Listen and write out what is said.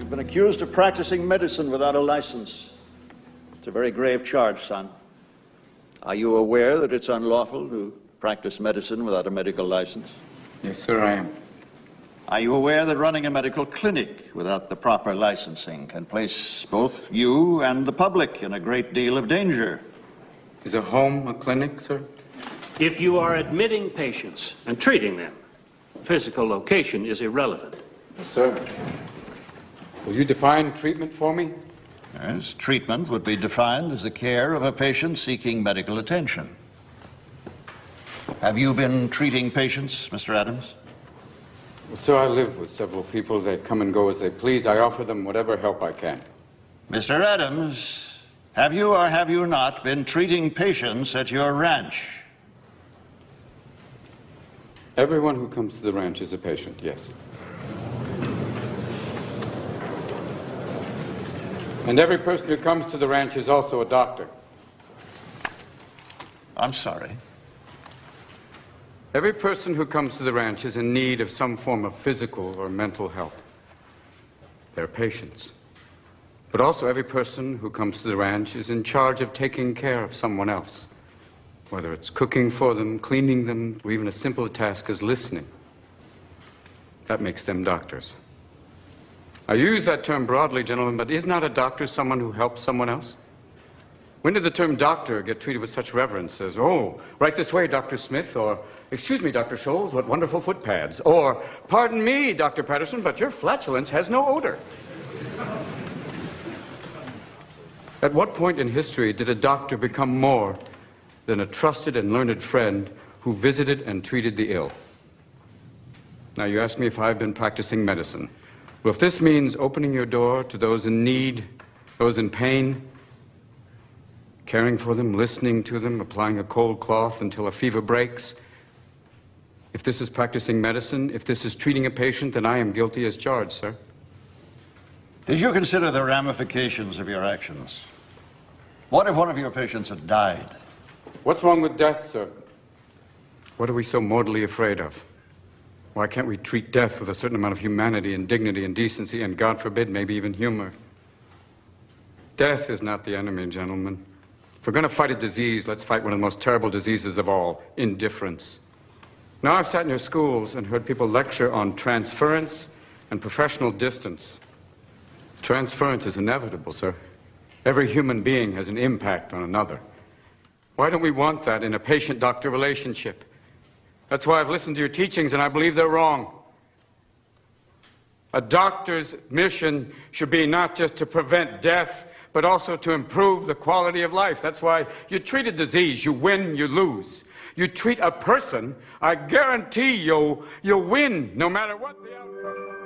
You've been accused of practicing medicine without a license. It's a very grave charge, son. Are you aware that it's unlawful to practice medicine without a medical license? Yes, sir, I am. Are you aware that running a medical clinic without the proper licensing can place both you and the public in a great deal of danger? Is a home a clinic, sir? If you are admitting patients and treating them, physical location is irrelevant. Yes, sir. Will you define treatment for me? Yes, treatment would be defined as the care of a patient seeking medical attention. Have you been treating patients, Mr. Adams? Well, sir, I live with several people. They come and go as they please. I offer them whatever help I can. Mr. Adams, have you or have you not been treating patients at your ranch? Everyone who comes to the ranch is a patient, yes. And every person who comes to the ranch is also a doctor. I'm sorry. Every person who comes to the ranch is in need of some form of physical or mental help. They're patients. But also every person who comes to the ranch is in charge of taking care of someone else, whether it's cooking for them, cleaning them, or even a simple task as listening. That makes them doctors. I use that term broadly, gentlemen, but is not a doctor someone who helps someone else? When did the term doctor get treated with such reverence as, oh, right this way, Dr. Smith, or, excuse me, Dr. Scholes, what wonderful foot pads, or, pardon me, Dr. Patterson, but your flatulence has no odor. At what point in history did a doctor become more than a trusted and learned friend who visited and treated the ill? Now, you ask me if I've been practicing medicine. Well, if this means opening your door to those in need, those in pain, caring for them, listening to them, applying a cold cloth until a fever breaks, if this is practicing medicine, if this is treating a patient, then I am guilty as charged, sir. Did you consider the ramifications of your actions? What if one of your patients had died? What's wrong with death, sir? What are we so mortally afraid of? Why can't we treat death with a certain amount of humanity and dignity and decency and, God forbid, maybe even humor? Death is not the enemy, gentlemen. If we're going to fight a disease, let's fight one of the most terrible diseases of all, indifference. Now, I've sat in your schools and heard people lecture on transference and professional distance. Transference is inevitable, sir. Every human being has an impact on another. Why don't we want that in a patient-doctor relationship? That's why I've listened to your teachings, and I believe they're wrong. A doctor's mission should be not just to prevent death, but also to improve the quality of life. That's why you treat a disease, you win, you lose. You treat a person, I guarantee you'll win, no matter what the outcome.